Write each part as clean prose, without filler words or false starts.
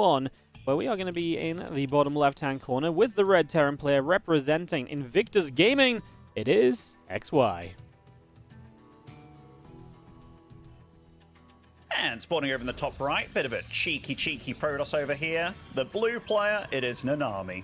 1, where we are going to be in the bottom left-hand corner with the red Terran player representing Invictus Gaming. It is XY. And spawning over in the top right, bit of a cheeky Protoss over here. The blue player, it is Nanami.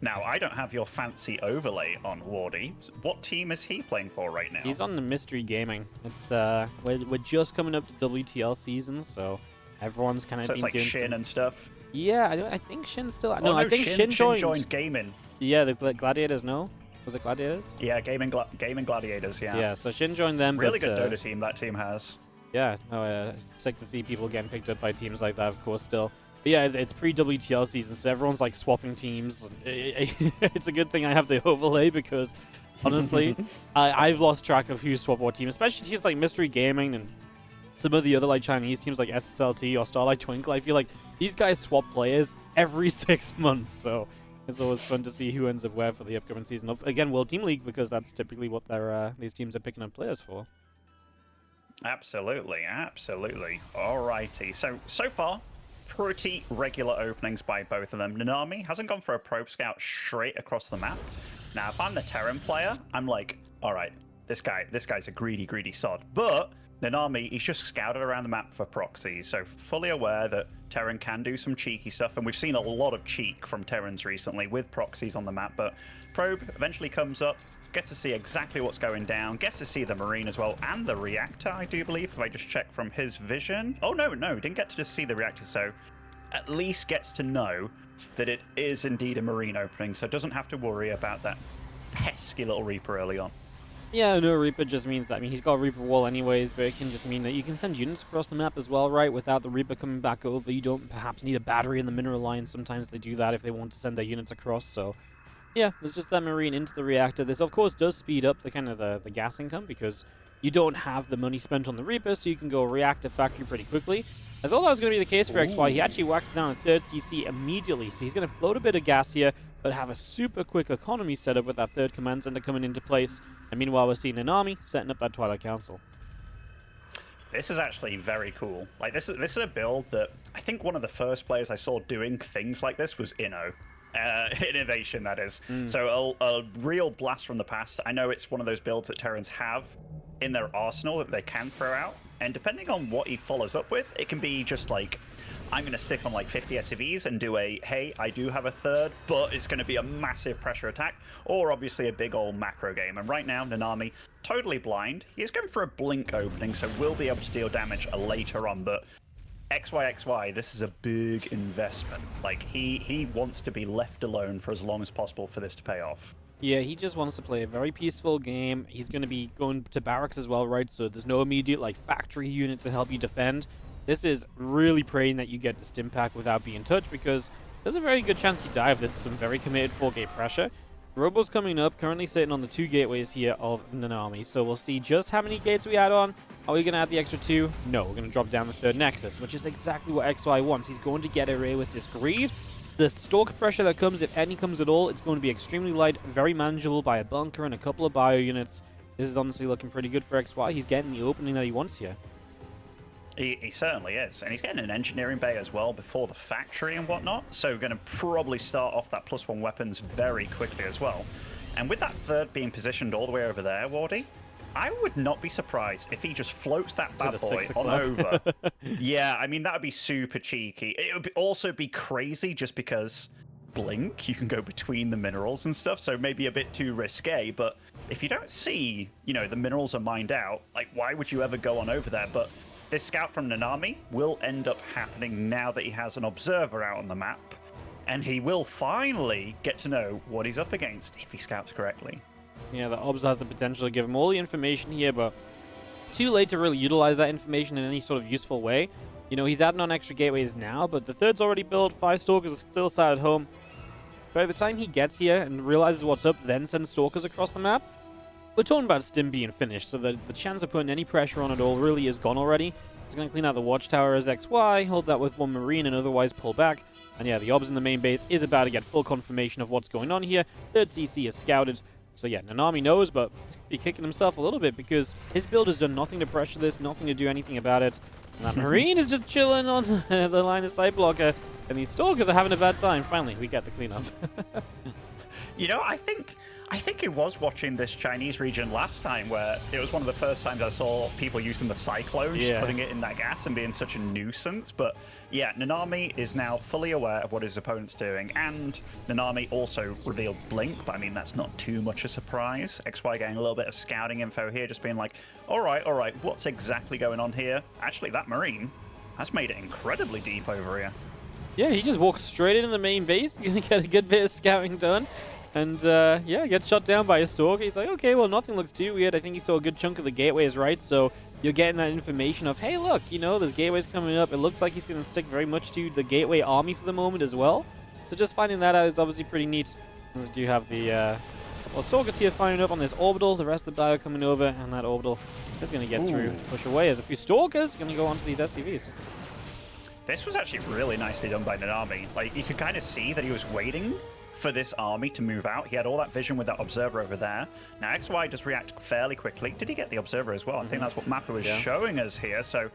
Now, I don't have your fancy overlay on Wardy. What team is he playing for right now? He's on the Mystery Gaming. It's we're just coming up to WTL season, so everyone's kind of been like doing Shin some... and stuff? Yeah, I think Shin's still... No, I think Shin joined Gaming. Yeah, the Gladiators, no? Was it Gladiators? Yeah, Gaming Gladiators, yeah. Yeah, so Shin joined them, really but, good Dota team that team has. Yeah, sick to see people getting picked up by teams like that, of course, still. But yeah, it's pre-WTL season, so everyone's like swapping teams. It's a good thing I have the overlay because, honestly, I've lost track of who swapped what team, especially teams like Mystery Gaming and some of the other like Chinese teams like SSLT or Starlight Twinkle. I feel like these guys swap players every 6 months, so it's always fun to see who ends up where for the upcoming season. Again, World Team League, because that's typically what these teams are picking up players for. Absolutely. Alrighty, so far, pretty regular openings by both of them. Nanami hasn't gone for a probe scout straight across the map. Now, if I'm the Terran player, I'm like, all right, this guy's a greedy sod. But Nanami, he's just scouted around the map for proxies, so fully aware that Terran can do some cheeky stuff, and we've seen a lot of cheek from Terrans recently with proxies on the map. But probe eventually comes up, gets to see exactly what's going down, gets to see the Marine as well, and the reactor, I do believe, if I just check from his vision. Oh, no, didn't get to just see the reactor, so at least gets to know that it is indeed a Marine opening, so doesn't have to worry about that pesky little Reaper early on. Yeah, no, Reaper just means that, I mean, he's got a Reaper wall anyways, but it can just mean that you can send units across the map as well, right, without the Reaper coming back over. You don't perhaps need a battery in the mineral line. Sometimes they do that if they want to send their units across, so... yeah, there's just that Marine into the reactor. This, of course, does speed up the kind of the gas income because you don't have the money spent on the Reaper, so you can go reactor factory pretty quickly. I thought that was going to be the case for XY. He actually whacks down a third CC immediately, so he's going to float a bit of gas here, but have a super quick economy setup with that third command center coming into place. And meanwhile, we're seeing Nanami setting up that Twilight Council. This is actually very cool. Like, this is a build that I think one of the first players I saw doing things like this was Inno. Innovation, that is. So a real blast from the past. I know it's one of those builds that Terrans have in their arsenal that they can throw out, and depending on what he follows up with, it can be just like, I'm going to stick on like 50 SCVs and do a, hey, I do have a third, but it's going to be a massive pressure attack, or obviously a big old macro game. And right now, Nanami, totally blind. He is going for a blink opening, so will be able to deal damage later on, but XY, this is a big investment. Like, he wants to be left alone for as long as possible for this to pay off. Yeah, he just wants to play a very peaceful game. He's going to be going to barracks as well, right? So there's no immediate, like, factory unit to help you defend. This is really praying that you get to Stimpak without being touched, because there's a very good chance you die if this is some very committed 4-gate pressure. Robo's coming up, currently sitting on the 2 gateways here of Nanami, so we'll see just how many gates we add on. Are we going to add the extra 2? No, we're going to drop down the 3rd Nexus, which is exactly what XY wants. He's going to get away with this greed. The stalker pressure that comes, if any comes at all, it's going to be extremely light, very manageable by a bunker and a couple of bio units. This is honestly looking pretty good for XY. He's getting the opening that he wants here. He certainly is, and he's getting an engineering bay as well before the factory and whatnot, so we're going to probably start off that +1 weapons very quickly as well. And with that 3rd being positioned all the way over there, Wardy, I would not be surprised if he just floats that bad boy on over. Yeah, I mean, that would be super cheeky. It would also be crazy just because blink, you can go between the minerals and stuff, so maybe a bit too risque, but if you don't see, you know, the minerals are mined out, like, why would you ever go on over there? But this scout from Nanami will end up happening now that he has an observer out on the map, and he will finally get to know what he's up against if he scouts correctly. Yeah, the obs has the potential to give him all the information here, but too late to really utilize that information in any sort of useful way. You know, he's adding on extra gateways now, but the 3rd's already built, 5 stalkers are still sat at home. By the time he gets here and realizes what's up, then sends stalkers across the map, we're talking about Stim being finished, so the chance of putting any pressure on it all really is gone already. He's going to clean out the watchtower as XY, hold that with 1 Marine, and otherwise pull back. And yeah, the obs in the main base is about to get full confirmation of what's going on here. 3rd CC is scouted. So yeah, Nanami knows, but he's kicking himself a little bit because his build has done nothing to pressure this, nothing to do anything about it. And that Marine is just chilling on the line of sight blocker, and these Stalkers are having a bad time. Finally, we get the cleanup. You know, I think it was watching this Chinese region last time where it was one of the first times I saw people using the Cyclone, just putting it in that gas and being such a nuisance. But yeah, Nanami is now fully aware of what his opponent's doing, and Nanami also revealed Blink, but I mean, that's not too much a surprise. XY getting a little bit of scouting info here, just being like, all right, what's exactly going on here? Actually, that Marine has made it incredibly deep over here. Yeah, he just walks straight into the main base. He's going to get a good bit of scouting done. And, yeah, gets shot down by a Stalker. He's like, okay, well, nothing looks too weird. I think he saw a good chunk of the gateways, right? So you're getting that information of, hey, look, you know, there's gateways coming up. It looks like he's going to stick very much to the gateway army for the moment as well. So just finding that out is obviously pretty neat. As we do have the Stalkers here firing up on this orbital. The rest of the bio coming over, and that orbital is going to get through, push away. As a few Stalkers are going to go onto these SCVs. This was actually really nicely done by Nanami. Like, you could kind of see that he was waiting for this army to move out. He had all that vision with that observer over there. Now, XY does react fairly quickly. Did he get the observer as well? I think that's what Mappa was showing us here. So,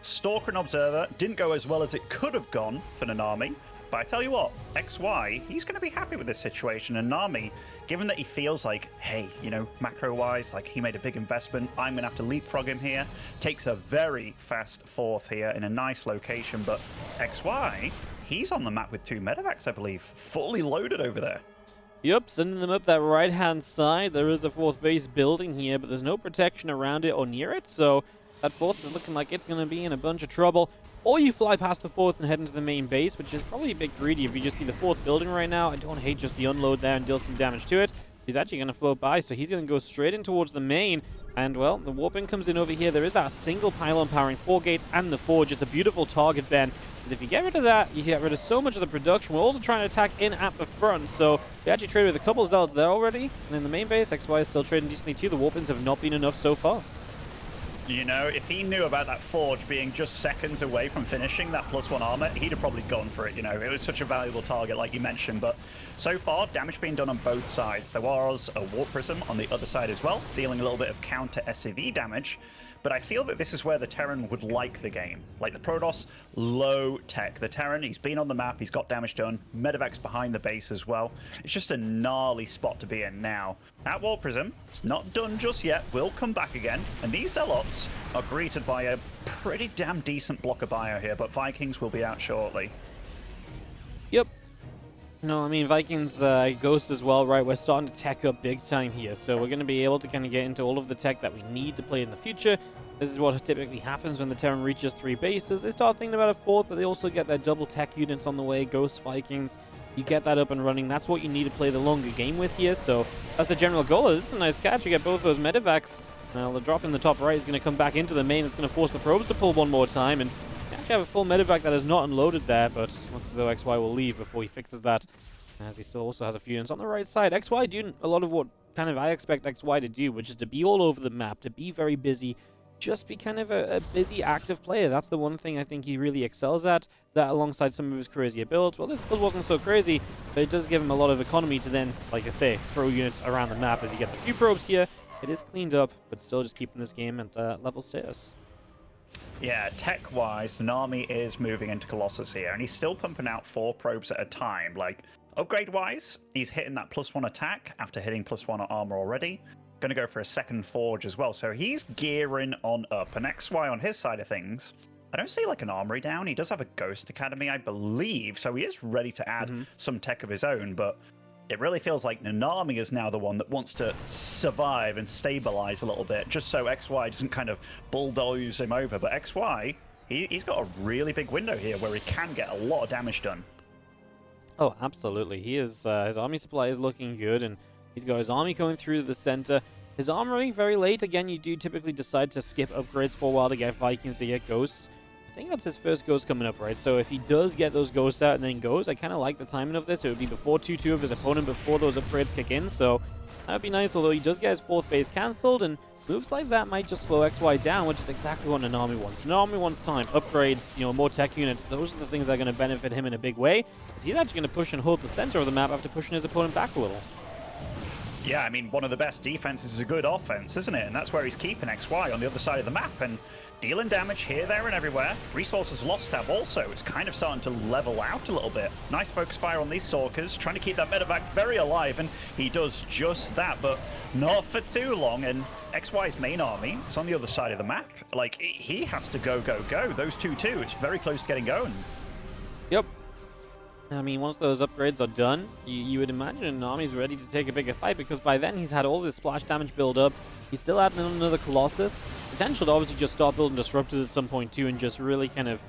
Stalker and Observer didn't go as well as it could have gone for Nanami. But I tell you what, XY, he's going to be happy with this situation. And Nami, given that he feels like, hey, you know, macro-wise, like he made a big investment, I'm going to have to leapfrog him here, takes a very fast fourth here in a nice location. But XY, he's on the map with 2 medevacs, I believe, fully loaded over there. Yep, sending them up that right-hand side. There is a 4th base building here, but there's no protection around it or near it, so that 4th is looking like it's going to be in a bunch of trouble. Or you fly past the 4th and head into the main base, which is probably a bit greedy if you just see the 4th building right now. I don't hate just the unload there and deal some damage to it. He's actually going to float by, so he's going to go straight in towards the main. And, well, the warping comes in over here. There is that single pylon powering 4 gates and the forge. It's a beautiful target, Ben, because if you get rid of that, you get rid of so much of the production. We're also trying to attack in at the front, so we actually traded with a couple of zealots there already. And in the main base, XY is still trading decently too. The warpings have not been enough so far. You know, if he knew about that forge being just seconds away from finishing that +1 armor, he'd have probably gone for it, you know. It was such a valuable target, like you mentioned, but so far, damage being done on both sides. There was a Warp Prism on the other side as well, dealing a little bit of counter SCV damage, but I feel that this is where the Terran would like the game. Like the Protoss, low tech. The Terran, he's been on the map, he's got damage done, Medevac's behind the base as well. It's just a gnarly spot to be in now. That Warp Prism, it's not done just yet, will come back again, and these Zealots are greeted by a pretty damn decent blocker bio here, but Vikings will be out shortly. Yep. No, I mean, Vikings Ghost as well, right? We're starting to tech up big time here, so we're going to be able to kind of get into all of the tech that we need to play in the future. This is what typically happens when the Terran reaches 3 bases. They start thinking about a 4th, but they also get their double tech units on the way, Ghost, Vikings. You get that up and running. That's what you need to play the longer game with here, so that's the general goal. This is a nice catch. You get both those medevacs. Now, the drop in the top right is going to come back into the main. It's going to force the probes to pull one more time, and actually have a full medevac that is not unloaded there, but looks as though XY will leave before he fixes that, as he still also has a few units on the right side. XY doing a lot of what kind of I expect XY to do, which is to be all over the map, to be very busy, just be kind of a busy, active player. That's the one thing I think he really excels at, that alongside some of his crazier builds. Well, this build wasn't so crazy, but it does give him a lot of economy to then, like I say, throw units around the map as he gets a few probes here. It is cleaned up, but still just keeping this game at level status. Yeah, tech-wise, Nanami is moving into Colossus here, and he's still pumping out 4 probes at a time. Like, upgrade-wise, he's hitting that +1 attack after hitting +1 armor already. Going to go for a second forge as well, so he's gearing on up. And XY on his side of things, I don't see like an armory down. He does have a Ghost Academy, I believe, so he is ready to add some tech of his own, but it really feels like Nanami is now the one that wants to survive and stabilize a little bit, just so XY doesn't kind of bulldoze him over. But XY, he's got a really big window here where he can get a lot of damage done. Oh, absolutely. He is his army supply is looking good, and he's got his army going through to the center. His armory very late. Again, you do typically decide to skip upgrades for a while to get Vikings, to get Ghosts. I think that's his first Ghost coming up, right? So if he does get those Ghosts out and then goes, I kind of like the timing of this. It would be before 2-2 of his opponent, before those upgrades kick in, so that would be nice, although he does get his 4th base cancelled, and moves like that might just slow XY down, which is exactly what Nanami wants. Nanami wants time, upgrades, you know, more tech units. Those are the things that are going to benefit him in a big way, because he's actually going to push and hold the center of the map after pushing his opponent back a little. Yeah, I mean, one of the best defenses is a good offense, isn't it? And that's where he's keeping XY on the other side of the map. And dealing damage here, there, and everywhere. Resources lost tab also. It's kind of starting to level out a little bit. Nice focus fire on these Stalkers, trying to keep that medevac very alive, and he does just that, but not for too long. And XY's main army is on the other side of the map. Like, he has to go, go, go. Those 2-2, it's very close to getting going. Yep. I mean, once those upgrades are done, you would imagine Nanami's ready to take a bigger fight, because by then he's had all this splash damage build up. He's still adding another Colossus. Potential to obviously just start building Disruptors at some point too, and just really kind of,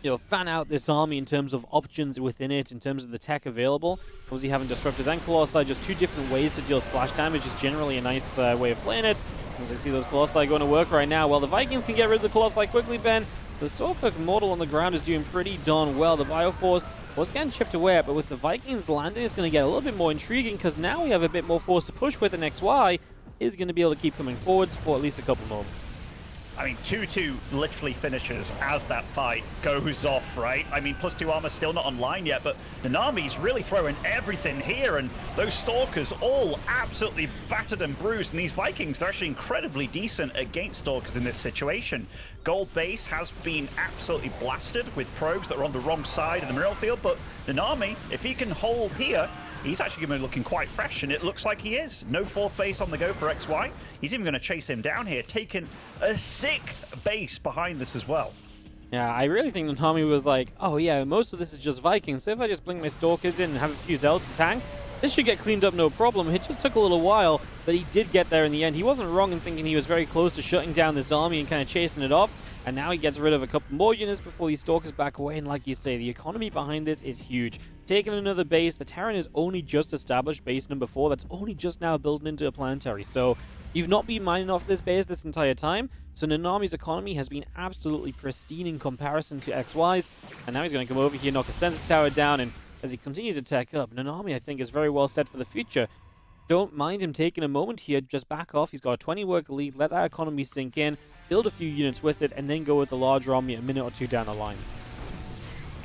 you know, fan out this army in terms of options within it, in terms of the tech available. Obviously having Disruptors and Colossi, just two different ways to deal splash damage, is generally a nice way of playing it. As I see those Colossi going to work right now. Well, the Vikings can get rid of the Colossi quickly, Ben. The Stormcloak Immortal on the ground is doing pretty darn well. The Bioforce was getting chipped away at, but with the Vikings landing, it's going to get a little bit more intriguing, because now we have a bit more force to push with, and XY is going to be able to keep coming forwards for at least a couple moments. I mean, 2-2 literally finishes as that fight goes off, right? I mean, +2 armor still not online yet, but Nanami's really throwing everything here, and those Stalkers all absolutely battered and bruised, and these Vikings, they're actually incredibly decent against Stalkers in this situation. Gold base has been absolutely blasted with probes that are on the wrong side of the mineral field, but Nanami, if he can hold here, he's actually going to be looking quite fresh, and it looks like he is. No 4th base on the go for XY. He's even going to chase him down here, taking a 6th base behind this as well. Yeah, I really think Nanami was like, oh yeah, most of this is just Vikings, so if I just blink my Stalkers in and have a few Zealots to tank, this should get cleaned up no problem. It just took a little while, but he did get there in the end. He wasn't wrong in thinking he was very close to shutting down this army and kind of chasing it off. And now he gets rid of a couple more units before these Stalkers back away. And like you say, the economy behind this is huge. Taking another base, the Terran is only just established base number 4. That's only just now building into a planetary. So you've not been mining off this base this entire time. So Nanami's economy has been absolutely pristine in comparison to XY's. And now he's going to come over here, knock a sensor tower down. And as he continues to tech up, Nanami, I think, is very well set for the future. Don't mind him taking a moment here, just back off. He's got a 20 worker lead, let that economy sink in, build a few units with it, and then go with the larger army a minute or two down the line.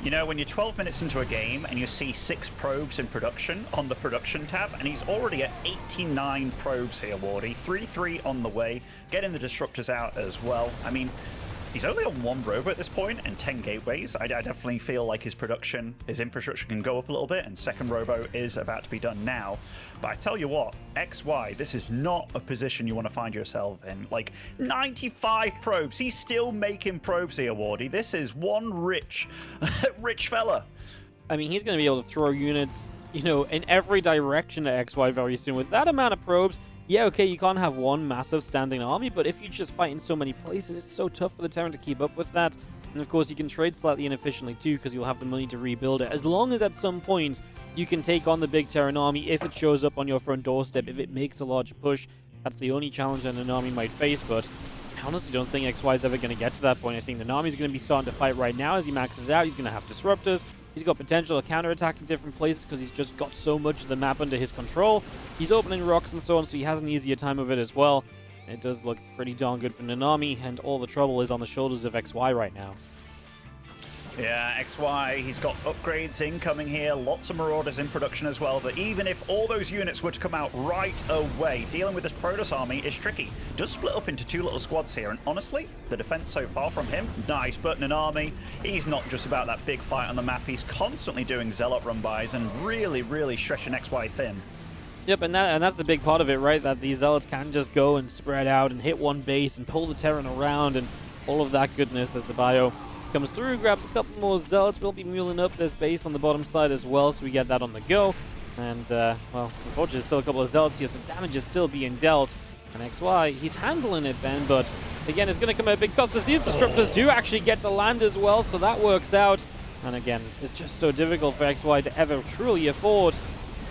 You know, when you're 12 minutes into a game and you see 6 probes in production on the production tab, and he's already at 89 probes here, Wardy. 3-3 on the way, getting the Disruptors out as well. I mean, he's only on 1 robo at this point and 10 gateways. I definitely feel like his production, his infrastructure can go up a little bit, and 2nd robo is about to be done now. But I tell you what, XY, this is not a position you want to find yourself in. Like, 95 probes. He's still making probes here, Wardy. This is one rich fella. I mean, he's going to be able to throw units, you know, in every direction at XY very soon. With that amount of probes, yeah, okay, you can't have one massive standing army, but if you just fight in so many places, it's so tough for the Terran to keep up with that. And of course, you can trade slightly inefficiently too, because you'll have the money to rebuild it. As long as at some point you can take on the big Terran army if it shows up on your front doorstep, if it makes a larger push. That's the only challenge that Nanami might face, but I honestly don't think XY is ever going to get to that point. I think Nanami's going to be starting to fight right now as he maxes out. He's going to have Disruptors. He's got potential to counterattack in different places because he's just got so much of the map under his control. He's opening rocks and so on, so he has an easier time of it as well. It does look pretty darn good for Nanami, and all the trouble is on the shoulders of XY right now. Yeah, XY, he's got upgrades incoming here, lots of Marauders in production as well, but even if all those units were to come out right away, dealing with this Protoss army is tricky. It does split up into 2 little squads here, and honestly, the defense so far from him, nice, but Nanami, he's not just about that big fight on the map, he's constantly doing Zealot run-bys and really stretching XY thin. Yep, and that's the big part of it, right? That these Zealots can just go and spread out and hit one base and pull the Terran around and all of that goodness as the Bio comes through, grabs a couple more Zealots. We'll be muling up this base on the bottom side as well, so we get that on the go. And, well, unfortunately, there's still a couple of Zealots here, so damage is still being dealt. And XY, he's handling it, Ben, but again, it's going to come at a big cost as these Disruptors do actually get to land as well, so that works out. And again, it's just so difficult for XY to ever truly afford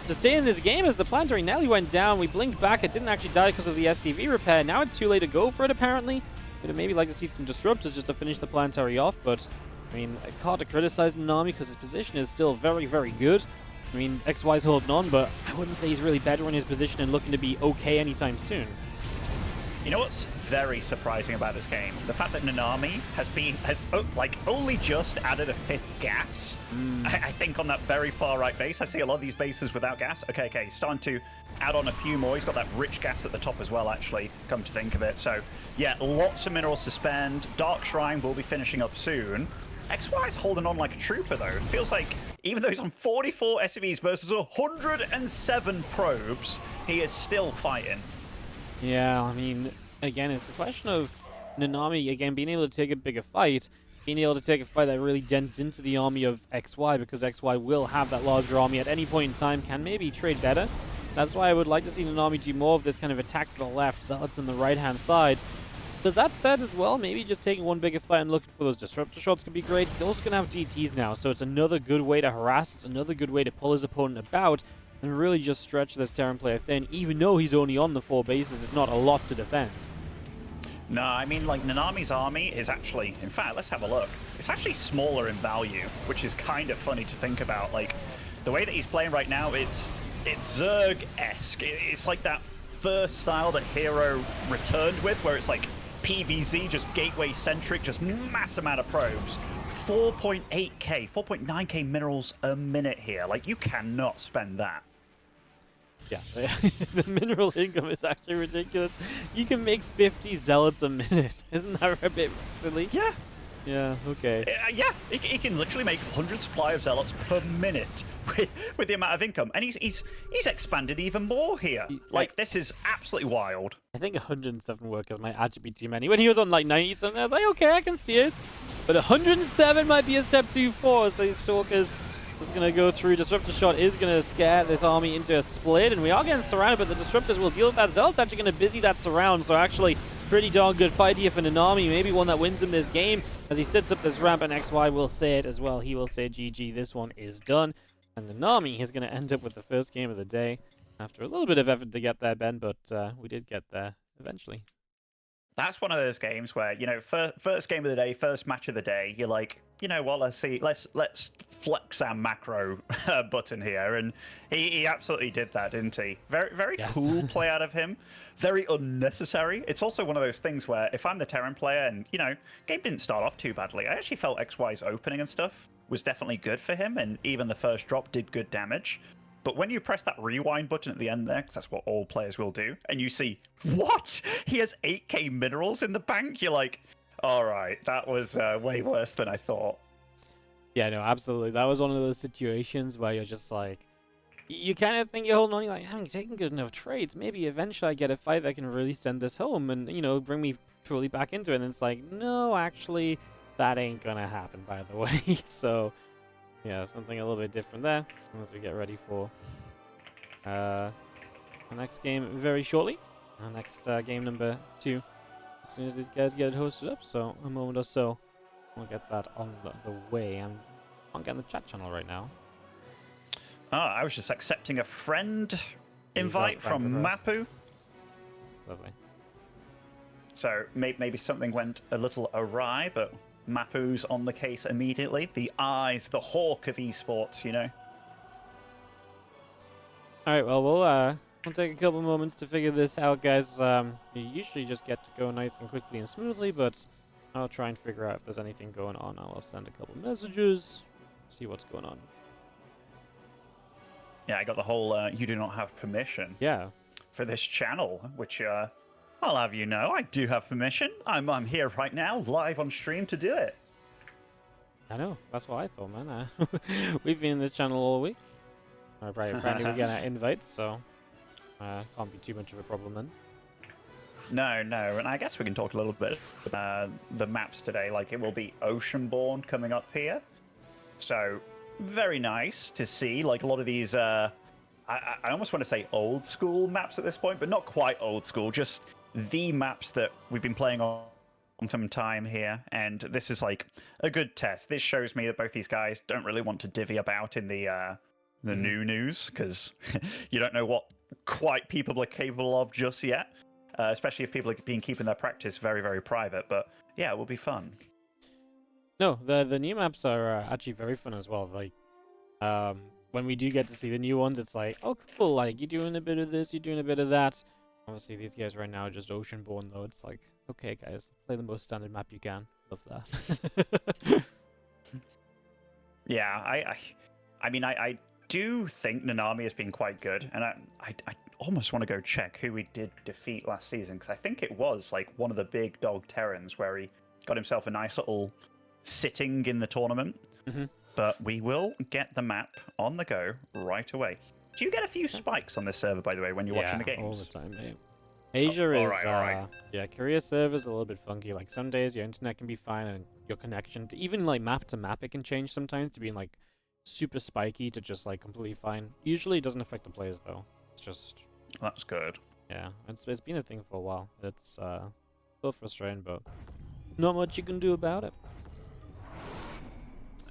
to stay in this game as the planetary nearly went down. We blinked back, it didn't actually die because of the SCV repair. Now it's too late to go for it, apparently. I'd maybe like to see some Disruptors just to finish the planetary off, but I mean, hard to criticize Nanami because his position is still very good. I mean, XY's holding on, but I wouldn't say he's really better in his position and looking to be okay anytime soon. You know what's very surprising about this game. The fact that Nanami has like only just added a 5th gas. I think on that very far right base. I see a lot of these bases without gas. Okay, he's starting to add on a few more. He's got that rich gas at the top as well, actually, come to think of it. So yeah, lots of minerals to spend. Dark Shrine will be finishing up soon. XY's holding on like a trooper, though. It feels like even though he's on 44 SCVs versus 107 probes, he is still fighting. Yeah, I mean, again, it's the question of Nanami, again, being able to take a bigger fight, being able to take a fight that really dents into the army of XY, because XY will have that larger army at any point in time, can maybe trade better. That's why I would like to see Nanami do more of this kind of attack to the left, Zealots on the right-hand side. But that said as well, maybe just taking one bigger fight and looking for those disruptor shots could be great. He's also going to have DTs now, so it's another good way to harass, it's another good way to pull his opponent about, and really just stretch this Terran player thin. Even though he's only on the 4 bases, it's not a lot to defend. No, I mean, like, Nanami's army is actually, in fact, let's have a look. It's actually smaller in value, which is kind of funny to think about. Like, the way that he's playing right now, it's Zerg-esque. It's like that first style that Hero returned with, where it's like PvZ, just gateway-centric, just mass amount of probes. 4.8k, 4.9k minerals a minute here. Like, you cannot spend that. Yeah, the mineral income is actually ridiculous. You can make 50 zealots a minute. Isn't that a bit silly? Yeah. Yeah, okay. Yeah, he can literally make 100 supply of zealots per minute with the amount of income. And he's expanded even more here. Like, this is absolutely wild. I think 107 workers might actually be too many. When he was on like 90 something, I was like, okay, I can see it. But 107 might be a step too far as these stalkers just going to go through. Disruptor shot is going to scare this army into a split, and we are getting surrounded, but the disruptors will deal with that. Zealot's actually going to busy that surround, so actually pretty darn good fight here for Nanami. Maybe one that wins him this game as he sets up this ramp, and XY will say it as well. He will say GG, this one is done. And Nanami is going to end up with the first game of the day after a little bit of effort to get there, Ben, but we did get there eventually. That's one of those games where, you know, first game of the day, first match of the day, you're like, you know what, let's flex our macro button here, and he absolutely did that, didn't he? Very Yes. cool play out of him. Very unnecessary. It's also one of those things where if I'm the Terran player and, you know, game didn't start off too badly, I actually felt XY's opening and stuff was definitely good for him, and even the first drop did good damage. But when you press that rewind button at the end there, because that's what all players will do, and you see, what? He has 8k minerals in the bank? You're like, all right, that was way worse than I thought. Yeah, no, absolutely. That was one of those situations where you're just like, you kind of think you're holding on, you're like, I'm taking good enough trades. Maybe eventually I get a fight that can really send this home and, you know, bring me truly back into it. And it's like, no, actually, that ain't gonna happen, by the way. So, yeah, something a little bit different there as we get ready for the next game very shortly. Our next game number 2, as soon as these guys get it hosted up. So, a moment or so, we'll get that on the way. I'm not getting the chat channel right now. Oh, I was just accepting a friend invite from Mapu. Lovely. So maybe something went a little awry, but Mapu's on the case immediately. The eyes, the hawk of esports, you know. All right, well, we'll take a couple moments to figure this out, guys. You usually just get to go nice and quickly and smoothly, but I'll try and figure out if there's anything going on. I'll send a couple messages, see what's going on. Yeah, I got the whole you do not have permission for this channel, which I'll have you know, I do have permission. I'm here right now, live on stream to do it. I know, that's what I thought, man. We've been in this channel all week. Apparently we get our invites, so can't be too much of a problem then. No, and I guess we can talk a little bit about the maps today. Like, it will be Oceanborn coming up here. So, very nice to see, like, a lot of these, I almost want to say old school maps at this point, but not quite old school, just the maps that we've been playing on some time here, and this is, like, a good test. This shows me that both these guys don't really want to divvy about in the new news, because you don't know what quite people are capable of just yet, especially if people have been keeping their practice very, very private, but yeah, it will be fun. No, the new maps are actually very fun as well. Like, when we do get to see the new ones, it's like, oh, cool, like, you're doing a bit of this, you're doing a bit of that. Obviously, these guys right now are just Oceanborn, though. It's like, okay, guys, play the most standard map you can. Love that. Yeah, I mean, I do think Nanami has been quite good, and I almost want to go check who we did defeat last season, because I think it was like one of the big dog Terrans where he got himself a nice little sitting in the tournament. Mm-hmm. But we will get the map on the go right away. Do you get a few spikes on this server, by the way, when you're watching the games? All the time, mate. Asia all is, right. yeah, Korea server's a little bit funky. Like, some days your internet can be fine and your connection, even like map to map, it can change sometimes to being like super spiky to just like completely fine. Usually it doesn't affect the players though. It's just... That's good. Yeah, it's been a thing for a while. It's a little frustrating, but not much you can do about it.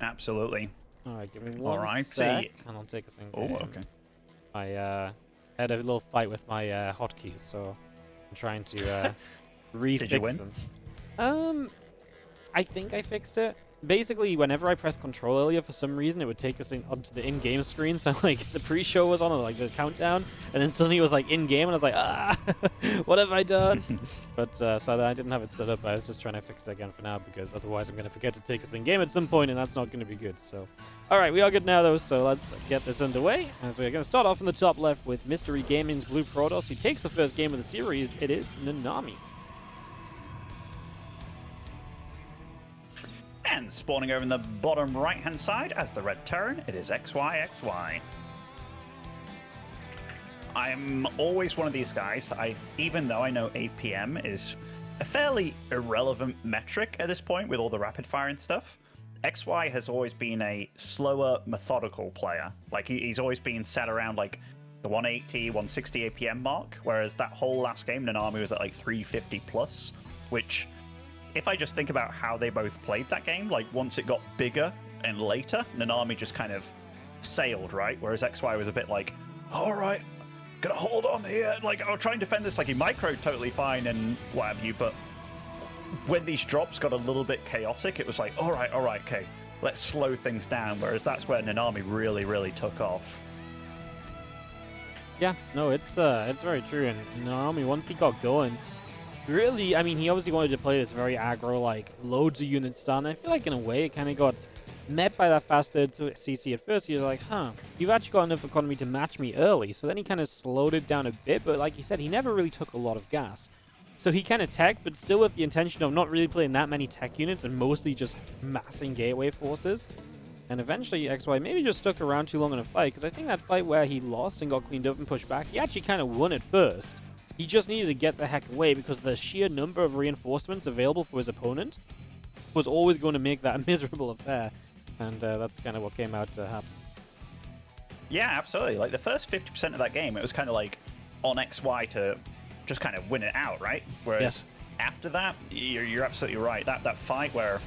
Absolutely. Alright, give me one sec, and I'll take a single. Oh, okay. I had a little fight with my hotkeys, so I'm trying to refix Did you win? them. I think I fixed it. Basically, whenever I pressed control earlier, for some reason, it would take us onto the in-game screen. So, like, the pre-show was on, like, the countdown, and then suddenly it was, like, in-game, and I was like, ah, what have I done? But, so I didn't have it set up. I was just trying to fix it again for now, because otherwise I'm going to forget to take us in-game at some point, and that's not going to be good. So, alright, we are good now, though, so let's get this underway. As we're going to start off in the top left with Mystery Gaming's Blue Protoss, who takes the first game of the series. It is Nanami. And spawning over in the bottom right-hand side as the Red Terran, it is XYXY. I'm always one of these guys that even though I know APM is a fairly irrelevant metric at this point with all the rapid firing stuff, XY has always been a slower, methodical player. Like, he's always been set around, like, the 180, 160 APM mark, whereas that whole last game, Nanami was at, like, 350 plus, which... If I just think about how they both played that game, like once it got bigger and later, Nanami just kind of sailed, right? Whereas XY was a bit like, all right, gonna hold on here. Like, I'll try and defend this. Like, he microed totally fine and what have you. But when these drops got a little bit chaotic, it was like, all right, okay, let's slow things down. Whereas that's where Nanami really, really took off. Yeah, no, it's very true. And Nanami, once he got going, really, I mean, he obviously wanted to play this very aggro, like, loads of units stun. I feel like, in a way, it kind of got met by that fast third CC at first. He was like, huh, you've actually got enough economy to match me early. So then he kind of slowed it down a bit, but like you said, he never really took a lot of gas. So he kind of teched, but still with the intention of not really playing that many tech units and mostly just massing gateway forces. And eventually, XY maybe just stuck around too long in a fight, because I think that fight where he lost and got cleaned up and pushed back, he actually kind of won at first. He just needed to get the heck away because the sheer number of reinforcements available for his opponent was always going to make that a miserable affair. And that's kind of what came out to happen. Yeah, absolutely. Like, the first 50% of that game, it was kind of like on XY to just kind of win it out, right? Whereas after that, you're absolutely right. That fight where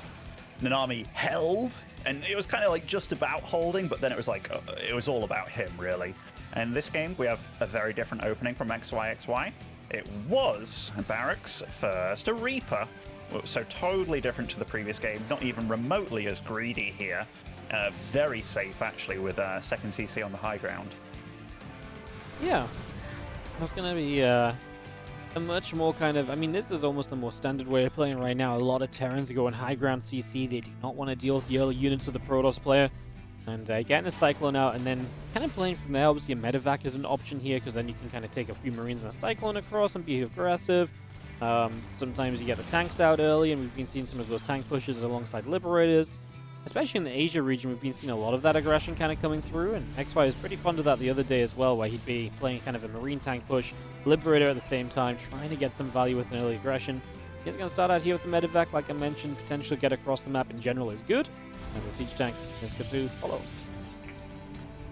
Nanami held, and it was kind of like just about holding, but then it was like, it was all about him, really. And this game, we have a very different opening from XYXY. It was a Barracks first, a Reaper, so totally different to the previous game, not even remotely as greedy here. Very safe, actually, with second CC on the high ground. Yeah, that's going to be a much more kind of... I mean, this is almost the more standard way of playing right now. A lot of Terrans go in high ground CC. They do not want to deal with the early units of the Protoss player. And getting a Cyclone out and then kind of playing from there. Obviously, a Medevac is an option here because then you can kind of take a few Marines and a Cyclone across and be aggressive. Sometimes you get the tanks out early, and we've been seeing some of those tank pushes alongside Liberators. Especially in the Asia region, we've been seeing a lot of that aggression kind of coming through, and XY was pretty fond of that the other day as well, where he'd be playing kind of a Marine tank push, Liberator at the same time, trying to get some value with an early aggression. He's going to start out here with the Medevac, like I mentioned. Potential get across the map in general is good, and the Siege tank is good to follow.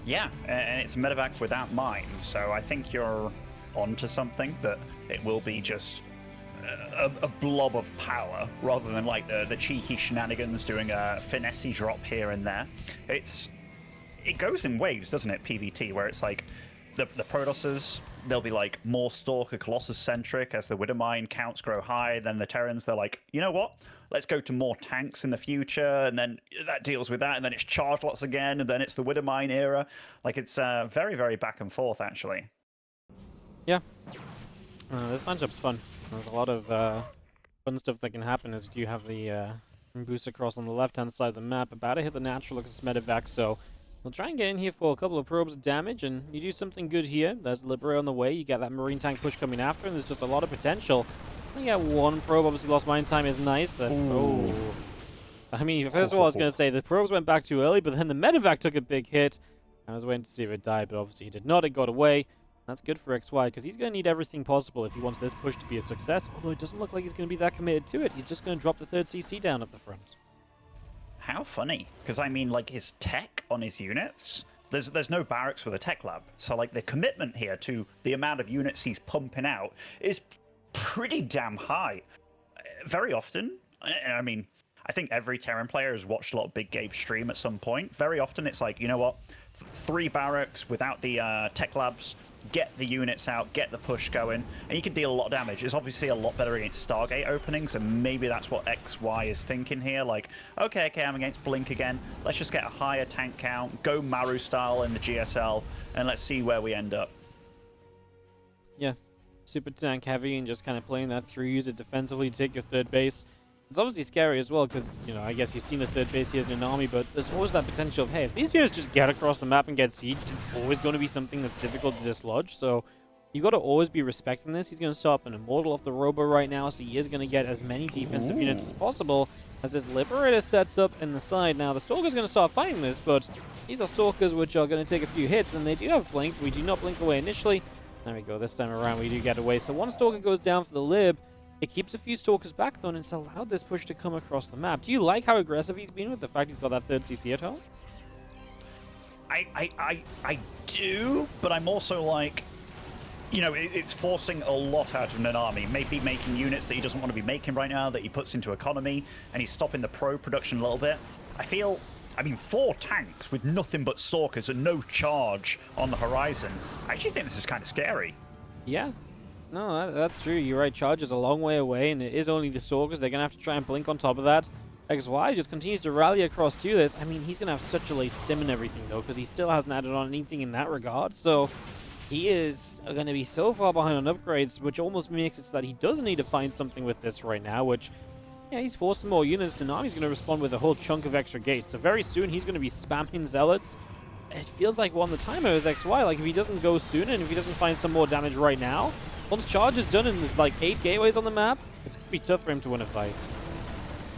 Yeah, and it's a Medevac without mines, so I think you're onto something, that it will be just a blob of power rather than like the cheeky shenanigans doing a finessey drop here and there. It goes in waves, doesn't it, PvT, where it's like the Protosses, they'll be like more Stalker Colossus centric as the Widowmine counts grow high. Then the Terrans, they're like, you know what? Let's go to more tanks in the future, and then that deals with that, and then it's charge lots again, and then it's the Widowmine era. Like, it's very, very back and forth, actually. Yeah. This matchup's fun. There's a lot of fun stuff that can happen is you do have the boost across on the left-hand side of the map, about to hit the natural looks medevac, so we'll try and get in here for a couple of probes of damage, and you do something good here. There's Libero on the way, you get that Marine tank push coming after, and there's just a lot of potential. You get one probe, obviously lost mine time is nice. Oh. I mean, first of all, I was going to say the probes went back too early, but then the medevac took a big hit. I was waiting to see if it died, but obviously it did not. It got away. That's good for XY, because he's going to need everything possible if he wants this push to be a success, although it doesn't look like he's going to be that committed to it. He's just going to drop the third CC down at the front. How funny, because I mean, like, his tech on his units, there's no barracks with a tech lab, so like the commitment here to the amount of units he's pumping out is pretty damn high. Very often, I mean, I think every Terran player has watched a lot of Big Gabe stream at some point. Very often it's like, you know what, 3 barracks without the tech labs, get the units out, get the push going, and you can deal a lot of damage. It's obviously a lot better against Stargate openings, and maybe that's what XY is thinking here. Like, okay, I'm against Blink again. Let's just get a higher tank count, go Maru style in the GSL, and let's see where we end up. Yeah, super tank heavy and just kind of playing that through, use it defensively to take your third base. It's obviously scary as well because, you know, I guess you've seen the third base here as Nanami, but there's always that potential of, hey, if these units just get across the map and get sieged, it's always going to be something that's difficult to dislodge. So you got to always be respecting this. He's going to stop an Immortal off the Robo right now, so he is going to get as many defensive units as possible as this Liberator sets up in the side. Now, the Stalker's going to start fighting this, but these are Stalkers which are going to take a few hits, and they do have Blink. We do not blink away initially. There we go. This time around, we do get away. So one Stalker goes down for the Lib. It keeps a few Stalkers back, though, and it's allowed this push to come across the map. Do you like how aggressive he's been with the fact he's got that third CC at home? I do, but I'm also like, you know, it's forcing a lot out of Nanami. Maybe making units that he doesn't want to be making right now, that he puts into economy, and he's stopping the pro production a little bit. I mean, 4 tanks with nothing but Stalkers and no charge on the horizon. I actually think this is kind of scary. Yeah. No, that's true. You're right. Charge is a long way away, and it is only the Stalkers. They're going to have to try and blink on top of that. XY just continues to rally across to this. I mean, he's going to have such a late stim and everything, though, because he still hasn't added on anything in that regard. So he is going to be so far behind on upgrades, which almost makes it so that he does need to find something with this right now, which, yeah, he's forcing more units. Nanami's going to respond with a whole chunk of extra gates. So very soon, he's going to be spamming Zealots. It feels like one of the timer is XY. Like, if he doesn't go soon and if he doesn't find some more damage right now, once charge is done and there's like 8 gateways on the map, it's going to be tough for him to win a fight.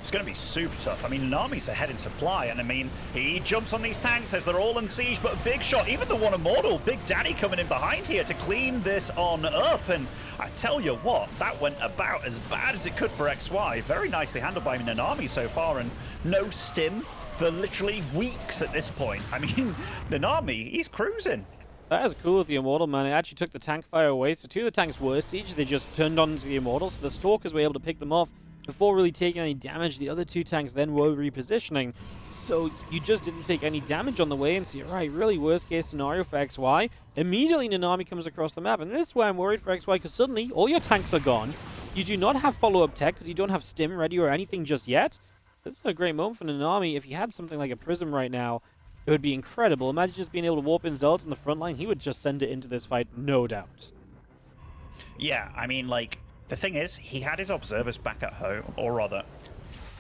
It's going to be super tough. I mean, Nanami's ahead in supply, and I mean, he jumps on these tanks as they're all in siege, but a big shot, even the one Immortal, Big Daddy coming in behind here to clean this on up, and I tell you what, that went about as bad as it could for XY. Very nicely handled by Nanami so far, and no stim for literally weeks at this point. I mean, Nanami, he's cruising. That is cool with the Immortal, man. It actually took the tank fire away, so 2 of the tanks were siege. They just turned on to the Immortal, so the Stalkers were able to pick them off before really taking any damage. The other 2 tanks then were repositioning, so you just didn't take any damage on the way, and so you're right, really worst case scenario for XY. Immediately Nanami comes across the map, and this is why I'm worried for XY, because suddenly all your tanks are gone. You do not have follow-up tech, because you don't have stim ready or anything just yet. This is a great moment for Nanami. If he had something like a Prism right now, it would be incredible. Imagine just being able to warp in Zealots in the front line. He would just send it into this fight, no doubt. Yeah, I mean, like, the thing is, he had his observers back at home, or rather,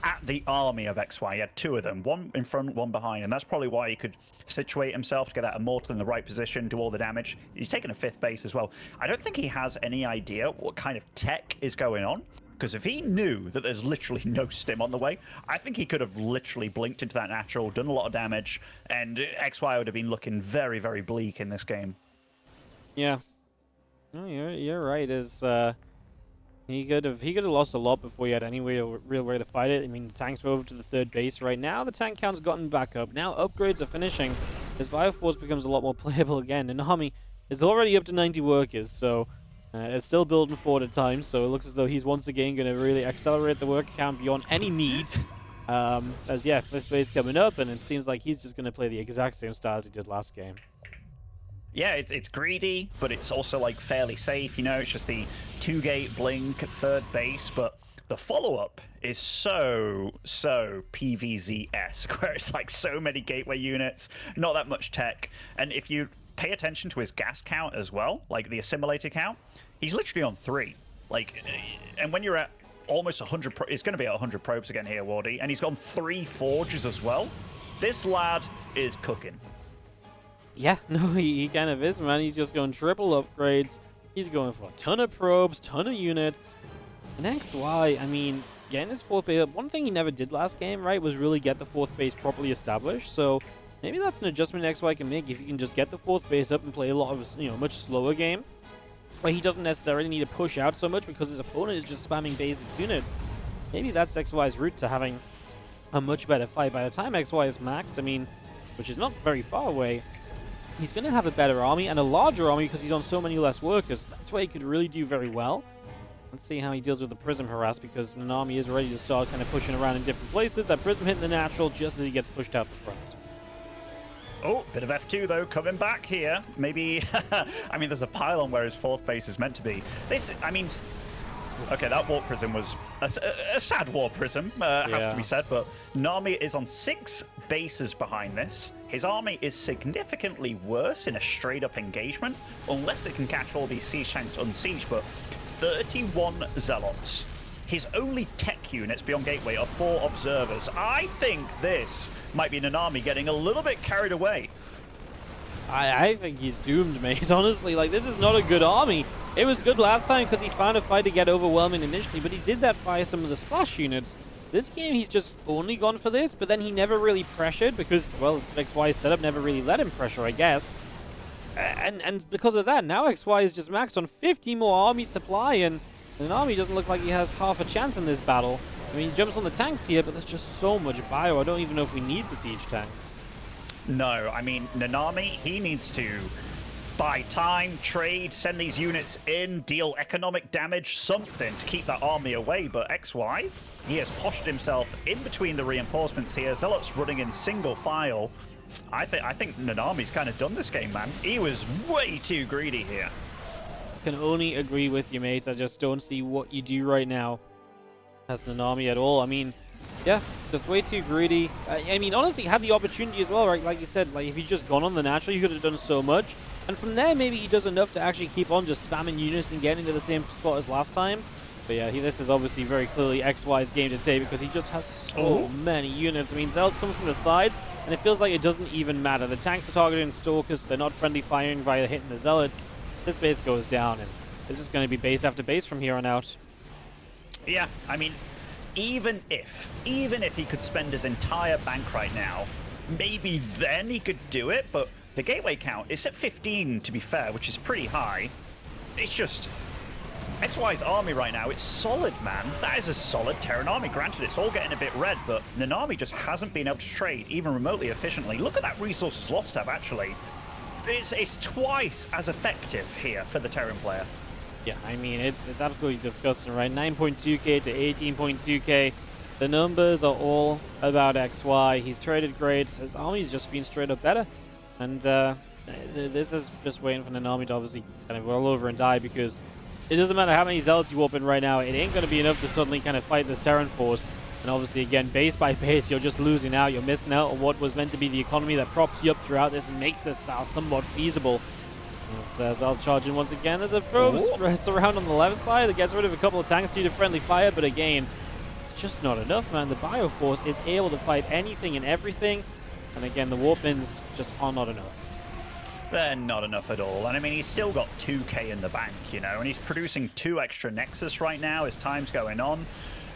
at the army of XY. He had 2 of them, one in front, one behind, and that's probably why he could situate himself to get that Immortal in the right position, do all the damage. He's taken a 5th base as well. I don't think he has any idea what kind of tech is going on, because if he knew that there's literally no stim on the way, I think he could have literally blinked into that natural, done a lot of damage, and XY would have been looking very, very bleak in this game. Yeah. No, you're right. He could have lost a lot before he had any real way to fight it. I mean, the tanks were over to the 3rd base right now. The tank count's gotten back up. Now upgrades are finishing. His Bioforce becomes a lot more playable again. And Nanami is already up to 90 workers, so it's still building forward at times. So it looks as though he's once again going to really accelerate the work count beyond any need. As yeah, 5th base coming up, and it seems like he's just going to play the exact same style as he did last game. Yeah, it's greedy, but it's also like fairly safe. You know, it's just the 2-gate blink at 3rd base, but the follow-up is so PVZ-esque, where it's like so many gateway units, not that much tech, and if you pay attention to his gas count as well, like the assimilator count, he's literally on 3. Like, and when you're at almost 100. It's going to be 100 probes again here, Wardy, and he's gone 3 forges as well. This lad is cooking. Yeah, no, he kind of is, man. He's just going triple upgrades. He's going for a ton of probes, ton of units. And XY, I mean, getting his 4th base up. One thing he never did last game, right, was really get the 4th base properly established. So maybe that's an adjustment XY can make if you can just get the 4th base up and play a lot of, much slower game, where he doesn't necessarily need to push out so much because his opponent is just spamming basic units. Maybe that's XY's route to having a much better fight. By the time XY is maxed, I mean, which is not very far away, he's going to have a better army and a larger army because he's on so many less workers. That's where he could really do very well. Let's see how he deals with the Prism harass, because Nanami is ready to start kind of pushing around in different places. That Prism hitting the natural just as he gets pushed out the front. Oh, bit of F2 though, coming back here. Maybe, I mean, there's a pylon where his 4th base is meant to be. This, I mean, okay, that Warp Prism was a sad Warp Prism, has to be said, but Nami is on 6 bases behind this. His army is significantly worse in a straight-up engagement, unless it can catch all these siege tanks unsieged, but 31 Zealots. His only tech units beyond Gateway are 4 observers. I think this might be Nanami getting a little bit carried away. I think he's doomed, mate. Honestly, like, this is not a good army. It was good last time because he found a fight to get overwhelming initially, but he did that via some of the splash units. This game, he's just only gone for this, but then he never really pressured because, well, XY's setup never really let him pressure, I guess. And because of that, now XY is just maxed on 50 more army supply, and Nanami doesn't look like he has half a chance in this battle. I mean, he jumps on the tanks here, but there's just so much bio. I don't even know if we need the siege tanks. No, I mean, Nanami, he needs to buy time, trade, send these units in, deal economic damage, something to keep that army away. But XY, he has postured himself in between the reinforcements here. Zealots running in single file. I think Nanami's kind of done this game, man. He was way too greedy here. Can only agree with you, mate. I just don't see what you do right now as Nanami at all. I mean, yeah, just way too greedy. I mean, honestly, had the opportunity as well, right? Like you said, like if he'd just gone on the natural, you could have done so much. And from there, maybe he does enough to actually keep on just spamming units and getting to the same spot as last time. But yeah, this is obviously very clearly XY's game to take because he just has so many units. I mean, Zealots coming from the sides, and it feels like it doesn't even matter. The tanks are targeting Stalkers, they're not friendly firing via hitting the Zealots. This base goes down, and it's just going to be base after base from here on out. Yeah, I mean, even if he could spend his entire bank right now, maybe then he could do it, but the gateway count is at 15, to be fair, which is pretty high. It's just XY's army right now, it's solid, man. That is a solid Terran army. Granted, it's all getting a bit red, but Nanami just hasn't been able to trade even remotely efficiently. Look at that resources lost tab, actually. It's twice as effective here for the Terran player. Yeah, I mean, it's absolutely disgusting, right? 9.2k to 18.2k. The numbers are all about XY. He's traded great. His army's just been straight up better. And this is just waiting for Nanami to obviously kind of roll over and die, because it doesn't matter how many Zealots you warp in right now. It ain't going to be enough to suddenly kind of fight this Terran force. And obviously, again, base by base, you're just losing out. You're missing out on what was meant to be the economy that props you up throughout this and makes this style somewhat feasible. As Zealots charging once again. There's a probe rest around on the left side that gets rid of a couple of tanks due to friendly fire. But again, it's just not enough, man. The Bioforce is able to fight anything and everything. And again, the warp-ins just are not enough. They're not enough at all. And I mean, he's still got 2k in the bank, you know, and he's producing 2 extra Nexus right now as time's going on.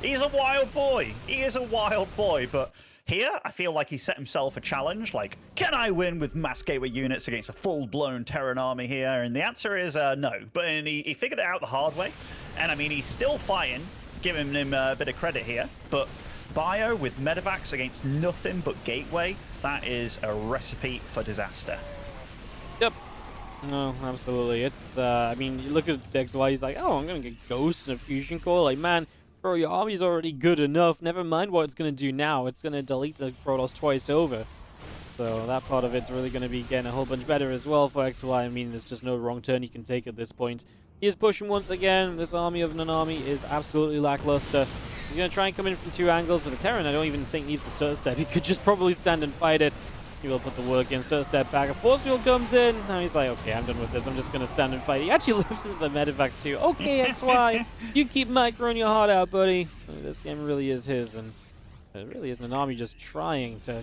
He's a wild boy. He is a wild boy, but here, I feel like he set himself a challenge, like, can I win with mass gateway units against a full-blown Terran army here? And the answer is no. But he figured it out the hard way. And I mean, he's still fighting, giving him a bit of credit here. But Bio with Medivacs against nothing but gateway, that is a recipe for disaster. Yep. No, absolutely. It's, I mean, you look at XY, he's like, oh, I'm going to get Ghosts and a Fusion Core. Like, man, bro, your army's already good enough. Never mind what it's going to do now. It's going to delete the Protoss twice over. So that part of it's really going to be getting a whole bunch better as well for XY. I mean, there's just no wrong turn you can take at this point. He is pushing once again. This army of Nanami is absolutely lackluster. He's going to try and come in from 2 angles, but the Terran I don't even think needs to stutter step. He could just probably stand and fight it. He will put the work in, so step back. A force field comes in. Now he's like, okay, I'm done with this. I'm just going to stand and fight. He actually lives into the medevacs too. Okay, XY, you keep microing your heart out, buddy. This game really is his, and it really is Nanami just trying to...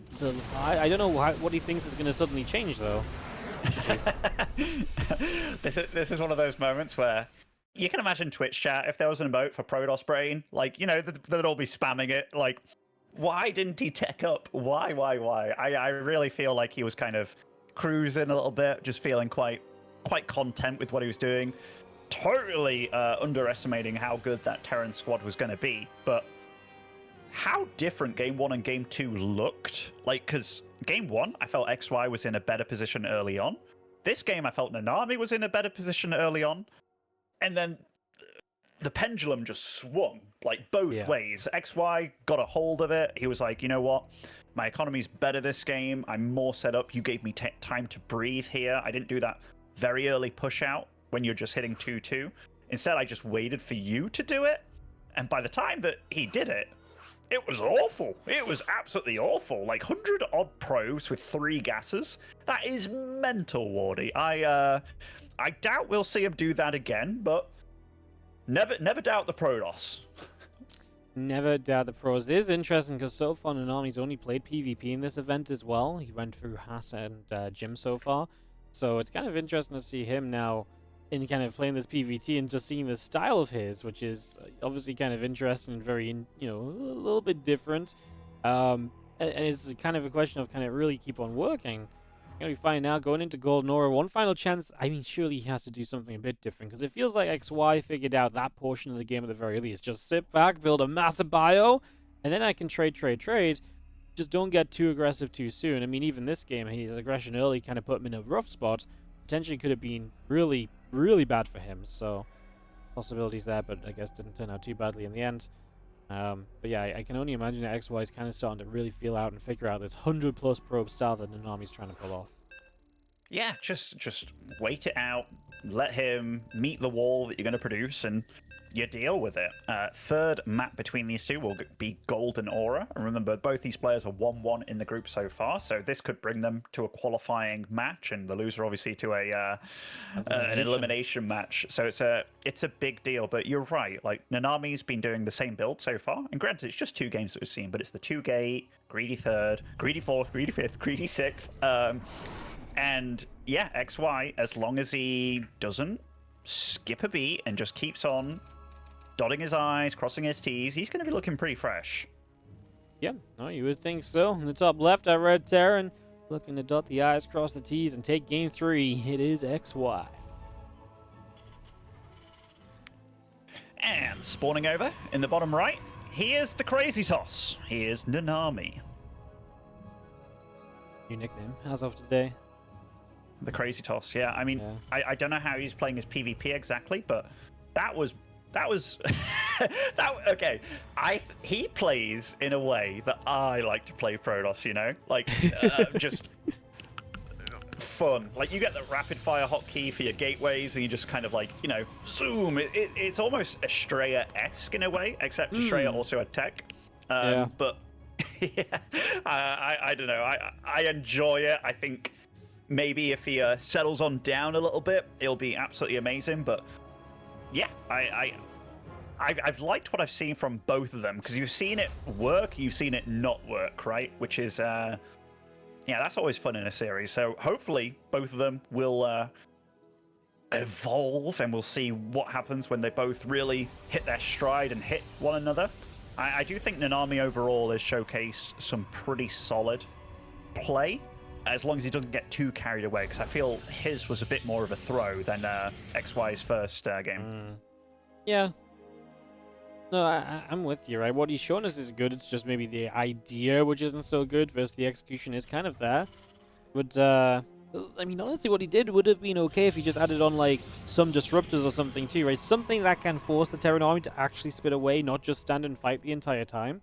So I don't know what he thinks is going to suddenly change, though. This is one of those moments where you can imagine Twitch chat, if there was an emote for Protoss Brain, like, you know, they'd all be spamming it, like, why didn't he tech up? Why? I really feel like he was kind of cruising a little bit, just feeling quite content with what he was doing. Totally underestimating how good that Terran squad was going to be, but how different Game 1 and Game 2 looked. Like, because Game 1, I felt XY was in a better position early on. This game, I felt Nanami was in a better position early on. And then the pendulum just swung, like, both ways. XY got a hold of it. He was like, you know what? My economy's better this game. I'm more set up. You gave me time to breathe here. I didn't do that very early push out when you're just hitting 2-2. Instead, I just waited for you to do it. And by the time that he did it, it was awful. It was absolutely awful. Like 100-odd probes with 3 gases. That is mental, Wardy. I doubt we'll see him do that again, but never doubt the Protoss. Never doubt the pros. It is interesting because so far Nanami's only played PvP in this event as well. He went through Haas and Jim so far. So it's kind of interesting to see him now in kind of playing this PvT and just seeing the style of his, which is obviously kind of interesting and very, you know, a little bit different. And it's kind of a question of kind of really keep on working. Gonna be fine now going into Golden Aura. One final chance. I mean, surely he has to do something a bit different because it feels like XY figured out that portion of the game at the very least. Just sit back, build a massive bio, and then I can trade. Just don't get too aggressive too soon. I mean, even this game, his aggression early kind of put him in a rough spot. Potentially could have been really, really bad for him. So possibilities there, but I guess didn't turn out too badly in the end. But yeah, I can only imagine that XY is kind of starting to really feel out and figure out this 100+ probe style that Nanami's trying to pull off. Yeah, just wait it out, let him meet the wall that you're going to produce, and you deal with it. Third map between these two will be Golden Aura. And remember, both these players are 1-1 in the group so far, so this could bring them to a qualifying match, and the loser obviously to an elimination match. So it's a big deal. But you're right, like Nanami's been doing the same build so far, and granted, it's just 2 games that we've seen, but it's the 2-gate, greedy 3rd, greedy 4th, greedy 5th, greedy 6th. And yeah, XY, as long as he doesn't skip a beat and just keeps on dotting his I's, crossing his T's, he's going to be looking pretty fresh. Yeah, no, you would think so. In the top left, I read Terran looking to dot the I's, cross the T's, and take game 3. It is XY. And spawning over in the bottom right, here's the Crazy Toss. Here's Nanami. New nickname as of today. The Crazy Toss, yeah. I mean, yeah. I don't know how he's playing his PvP exactly, but that was okay. He plays in a way that I like to play Protoss, you know, like just fun. Like you get the rapid fire hotkey for your gateways, and you just kind of like, you know, zoom. It's almost Estrella-esque in a way, except Estrella also had tech. Yeah. But yeah, I don't know. I enjoy it. I think maybe if he settles on down a little bit, it'll be absolutely amazing. But yeah, I've liked what I've seen from both of them, because you've seen it work, you've seen it not work, right? Which is yeah, that's always fun in a series. So hopefully both of them will evolve, and we'll see what happens when they both really hit their stride and hit one another. I do think Nanami overall has showcased some pretty solid play, as long as he doesn't get too carried away, because I feel his was a bit more of a throw than XY's first game. Yeah. No, I'm with you, right? What he's shown us is good. It's just maybe the idea which isn't so good versus the execution is kind of there. But, I mean, honestly, what he did would have been okay if he just added on, like, some disruptors or something too, right? Something that can force the Terran army to actually spit away, not just stand and fight the entire time.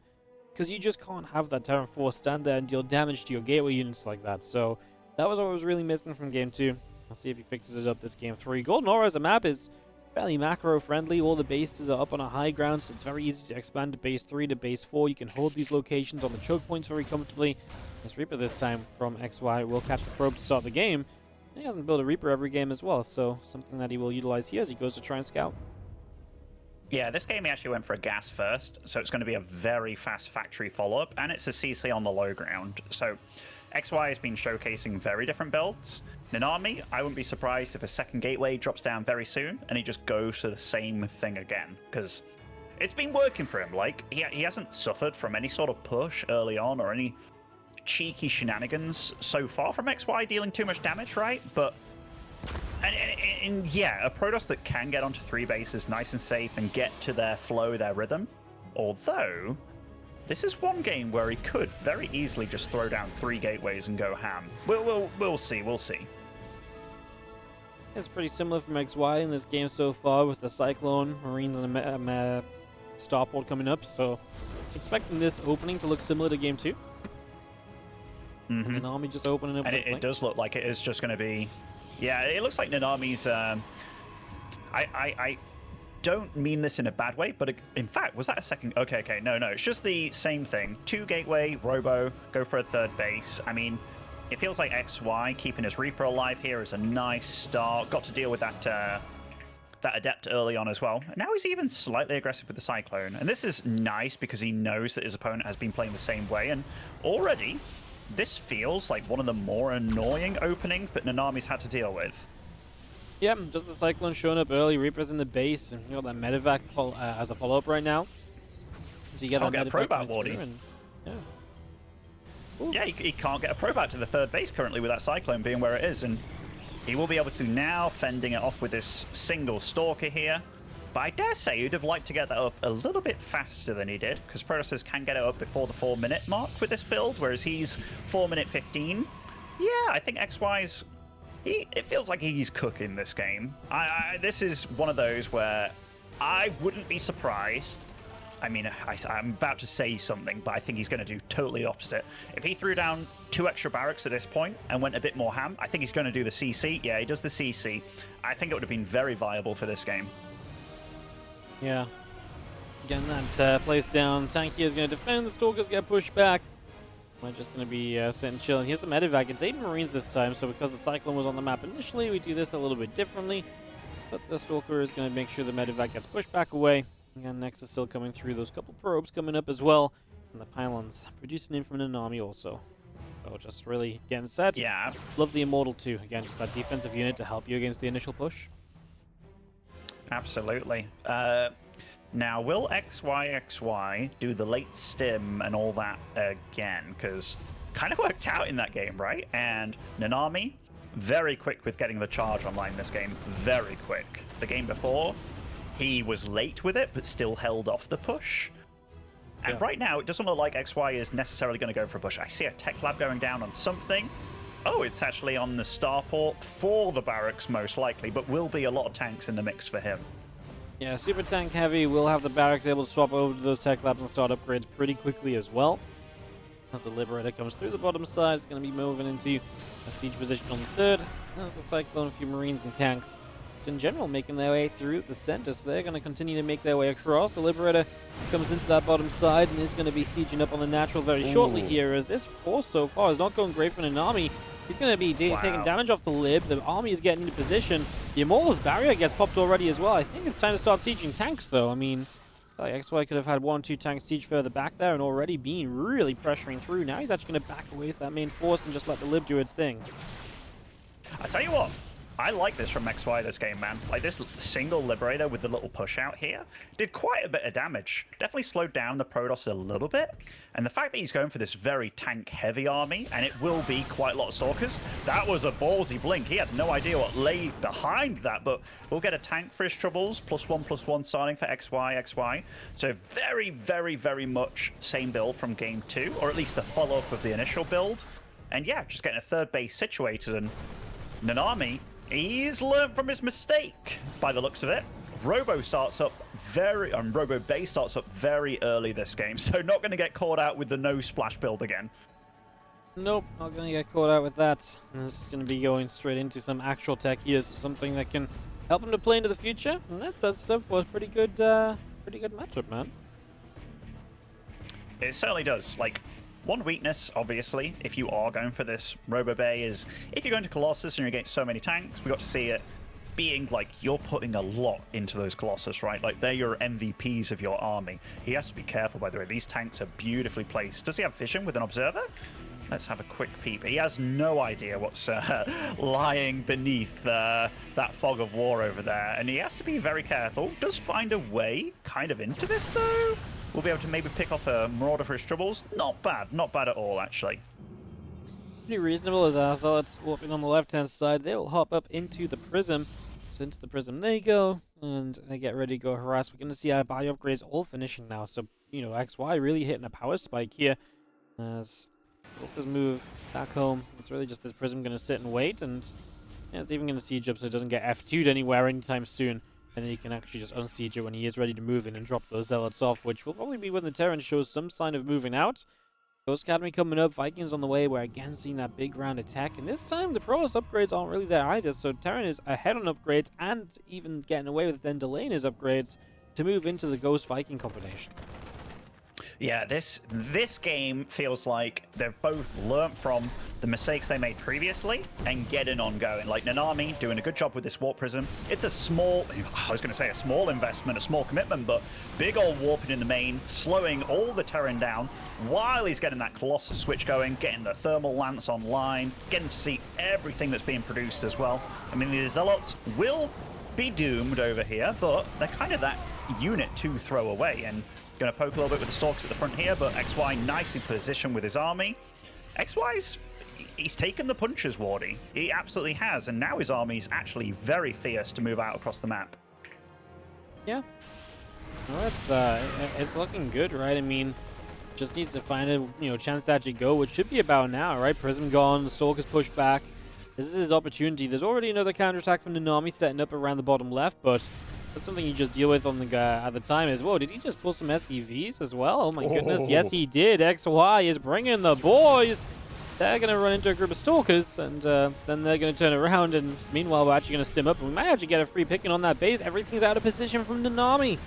Because you just can't have that Terran force stand there and deal damage to your gateway units like that. So that was what was really missing from game 2. I'll see if he fixes it up this game 3. Golden Aura as a map is fairly macro friendly. All the bases are up on a high ground, so it's very easy to expand to base 3 to base 4. You can hold these locations on the choke points very comfortably. This Reaper this time from XY will catch the probe to start the game. He hasn't built a Reaper every game as well, so something that he will utilize here as he goes to try and scout. Yeah, this game he actually went for a gas first, so it's going to be a very fast factory follow-up, and it's a CC on the low ground. So XY has been showcasing very different builds. Nanami, I wouldn't be surprised if a second gateway drops down very soon, and he just goes to the same thing again, because it's been working for him. Like, he hasn't suffered from any sort of push early on or any cheeky shenanigans so far from XY dealing too much damage, right? But and yeah, a Protoss that can get onto 3 bases nice and safe and get to their flow, their rhythm. Although, this is one game where he could very easily just throw down 3 gateways and go ham. We'll see, we'll see. It's pretty similar from XY in this game so far with the Cyclone, Marines, and a Starport coming up, so expecting this opening to look similar to Game 2. Nanami just opening up. And it does look like it is just going to be... Yeah, it looks like Nanami's... I don't mean this in a bad way, but in fact, was that a second? Okay, no, it's just the same thing. 2 gateway, Robo, go for a 3rd base. I mean, it feels like XY keeping his Reaper alive here is a nice start. Got to deal with that that Adept early on as well. Now he's even slightly aggressive with the Cyclone, and this is nice because he knows that his opponent has been playing the same way, and already this feels like one of the more annoying openings that Nanami's had to deal with. Yeah, just the Cyclone showing up early, Reaper's in the base, and you got that Medevac as a follow-up right now. So you get that Can't get a probe out, Medevac Wardy. yeah. Yeah, he can't get a probe out to the 3rd base currently with that Cyclone being where it is, and he will be able to now fending it off with this single Stalker here. But I dare say you'd have liked to get that up a little bit faster than he did, because Protoss can get it up before the 4-minute mark with this build, whereas he's 4-minute 15. Yeah, I think XY's... It feels like he's cooking this game. This is one of those where I wouldn't be surprised. I mean, I'm about to say something, but I think he's going to do totally the opposite. If he threw down 2 extra barracks at this point and went a bit more ham, I think he's going to do the CC. Yeah, he does the CC. I think it would have been very viable for this game. Yeah. Again, that plays down. Tanky is going to defend. The Stalkers get pushed back. We're just going to be sitting chilling. Here's the Medevac. It's 8 Marines this time, so because the Cyclone was on the map initially, we do this a little bit differently. But the Stalker is going to make sure the Medevac gets pushed back away. Again, Nex is still coming through. Those couple probes coming up as well. And the pylons producing in from Nanami also. So just really getting set. Yeah. Love the Immortal too. Again, just that defensive unit to help you against the initial push. Absolutely. Now, will XY do the late stim and all that again? Because kind of worked out in that game, right? And Nanami, very quick with getting the charge online this game. Very quick. The game before, he was late with it, but still held off the push. And right now, it doesn't look like XY is necessarily going to go for a push. I see a tech lab going down on something. Oh, it's actually on the starport for the barracks, most likely, but will be a lot of tanks in the mix for him. Yeah, super tank heavy. Will have the barracks able to swap over to those tech labs and start upgrades pretty quickly as well. As the Liberator comes through the bottom side, it's going to be moving into a siege position on the 3rd. There's the Cyclone, a few Marines and tanks. Just in general, making their way through the center, so they're going to continue to make their way across. The Liberator comes into that bottom side and is going to be sieging up on the natural very shortly here, as this force so far is not going great for Nanami. He's going to be taking damage off the Lib. The army is getting into position. The Immortal's barrier gets popped already as well. I think it's time to start sieging tanks, though. I mean, like XY could have had 1-2 tanks siege further back there and already been really pressuring through. Now he's actually going to back away with that main force and just let the Lib do its thing. I tell you what, I like this from XY this game, man. Like, this single Liberator with the little push out here did quite a bit of damage. Definitely slowed down the Protoss a little bit. And the fact that he's going for this very tank-heavy army, and it will be quite a lot of Stalkers, that was a ballsy blink. He had no idea what lay behind that, but we'll get a tank for his troubles, +1/+1 starting for XY. So very, very, very much same build from Game 2, or at least the follow-up of the initial build. And yeah, just getting a 3rd base situated, and Nanami, he's learned from his mistake, by the looks of it. Robo base starts up very early this game, so not going to get caught out with the no splash build again. Nope, not going to get caught out with that. It's just going to be going straight into some actual tech here, so something that can help him to play into the future. And that sets up for a pretty good matchup, man. It certainly does. Like, one weakness, obviously, if you are going for this Robo Bay, is if you're going to Colossus and you're against so many tanks, we got to see it being like you're putting a lot into those Colossus, right? Like, they're your MVPs of your army. He has to be careful, by the way. These tanks are beautifully placed. Does he have vision with an observer? Let's have a quick peep. He has no idea what's lying beneath that fog of war over there, and he has to be very careful. Does find a way kind of into this, though. We'll be able to maybe pick off a Marauder for his troubles. Not bad at all, actually. Pretty reasonable as our Zealots walking on the left-hand side. They will hop up into the Prism. So into the Prism they go, and they get ready to go harass. We're going to see our bio upgrades all finishing now. So, you know, XY really hitting a power spike here. As Walker's move back home, it's really just this Prism going to sit and wait, and yeah, it's even going to siege up so it doesn't get F2'd anywhere anytime soon. And then you can actually just unsiege it when he is ready to move in and drop those Zealots off, which will probably be when the Terran shows some sign of moving out. Ghost Academy coming up, Vikings on the way. We're again seeing that big round attack, and this time the Protoss upgrades aren't really there either, so Terran is ahead on upgrades and even getting away with then delaying his upgrades to move into the Ghost Viking combination. Yeah, this game feels like they've both learnt from the mistakes they made previously and getting on going. Like Nanami doing a good job with this Warp Prism. It's a small, I was going to say a small investment, a small commitment, but big old warping in the main, slowing all the Terran down while he's getting that Colossus switch going, getting the Thermal Lance online, getting to see everything that's being produced as well. I mean, the Zealots will be doomed over here, but they're kind of that unit to throw away, and going to poke a little bit with the Stalkers at the front here, but XY nicely positioned with his army. XY's, he's taken the punches, Wardy. He absolutely has, and now his army's actually very fierce to move out across the map. Yeah. Well, it's looking good, right? I mean, just needs to find a chance to actually go, which should be about now, right? Prism gone, the Stalkers pushed back. This is his opportunity. There's already another counterattack from Nanami setting up around the bottom left, but that's something you just deal with on the at the time as well. Did he just pull some SCVs as well? Oh my goodness, yes he did. XY is bringing the boys. They're going to run into a group of Stalkers, and then they're going to turn around, and meanwhile we're actually going to stim up, and we might actually get a free picking on that base. Everything's out of position from Nanami.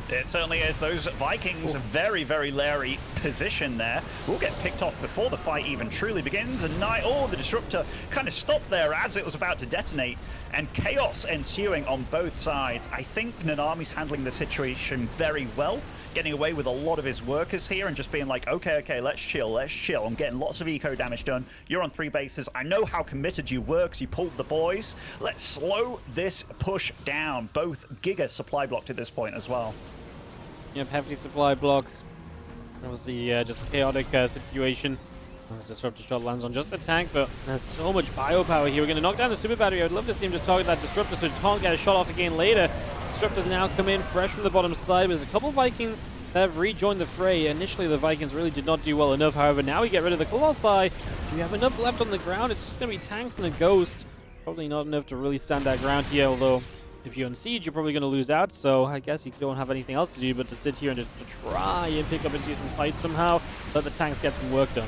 It certainly is. Those Vikings, very, very leery position there. Will get picked off before the fight even truly begins. And the Disruptor kind of stopped there as it was about to detonate. And chaos ensuing on both sides. I think Nanami's handling the situation very well, getting away with a lot of his workers here and just being like, okay, let's chill. I'm getting lots of eco damage done. You're on 3 bases. I know how committed you were because you pulled the boys. Let's slow this push down. Both Giga supply blocked at this point as well. Yep, hefty supply blocks. Obviously, just a chaotic situation. As Disruptor shot lands on just the tank, but there's so much biopower here. We're going to knock down the super battery. I'd love to see him just target that Disruptor so he can't get a shot off again later. Disruptors now come in fresh from the bottom side. There's a couple of Vikings that have rejoined the fray. Initially, the Vikings really did not do well enough. However, now we get rid of the Colossi. Do we have enough left on the ground? It's just going to be tanks and a Ghost. Probably not enough to really stand that ground here, although if you unsiege, you're probably going to lose out, so I guess you don't have anything else to do but to sit here and to try and pick up a decent fight somehow, let the tanks get some work done.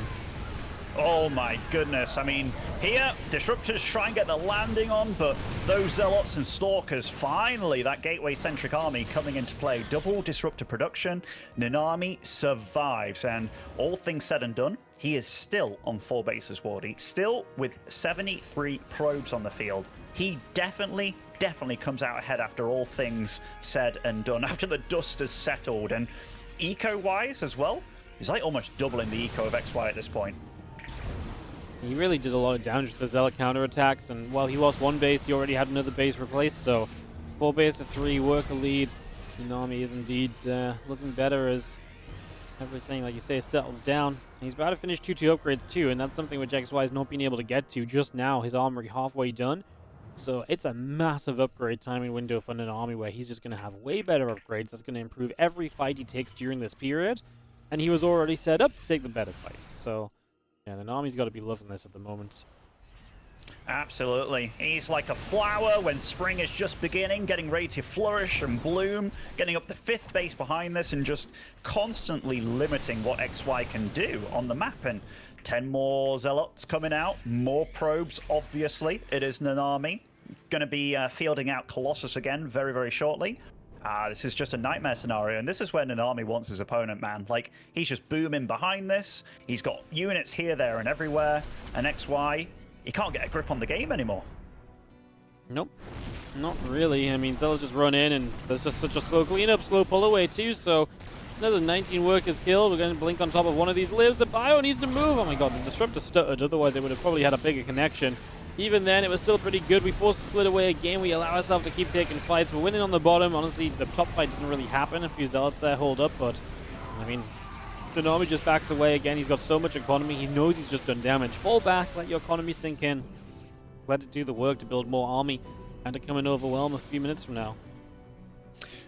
Oh my goodness, I mean, here, Disruptors try and get the landing on, but those Zealots and Stalkers, finally, that gateway-centric army coming into play. Double Disruptor production, Nanami survives, and all things said and done, he is still on 4 bases, Wardy, still with 73 probes on the field. He definitely comes out ahead after all things said and done, after the dust has settled, and eco-wise as well, he's like almost doubling the eco of XY at this point. He really did a lot of damage with the Zealot counterattacks, and while he lost 1 base, he already had another base replaced, so 4 base to 3, worker lead. Nanami is indeed looking better as everything, like you say, settles down. He's about to finish 2-2 upgrades too, and that's something which XY has not been able to get to just now. His armory halfway done. So it's a massive upgrade timing window for Nanami where he's just going to have way better upgrades. That's going to improve every fight he takes during this period. And he was already set up to take the better fights. So, yeah, Nanami's got to be loving this at the moment. Absolutely. He's like a flower when spring is just beginning, getting ready to flourish and bloom, getting up the 5th base behind this and just constantly limiting what XY can do on the map. And 10 more Zealots coming out, more probes, obviously. It is Nanami. going to be fielding out Colossus again very, very shortly. This is just a nightmare scenario, and this is where Nanami wants his opponent, man. Like, he's just booming behind this. He's got units here, there, and everywhere. And XY, he can't get a grip on the game anymore. Nope, not really. I mean, Zella's just run in, and there's just such a slow cleanup, slow pull away too, so it's another 19 workers killed. We're going to blink on top of one of these lives. The bio needs to move. Oh my god, the Disruptor stuttered, otherwise it would have probably had a bigger connection. Even then, it was still pretty good. We forced a split away again. We allow ourselves to keep taking fights. We're winning on the bottom. Honestly, the top fight doesn't really happen. A few Zealots there hold up, but I mean, Nanami just backs away again. He's got so much economy. He knows he's just done damage. Fall back, let your economy sink in. Let it do the work to build more army and to come and overwhelm a few minutes from now.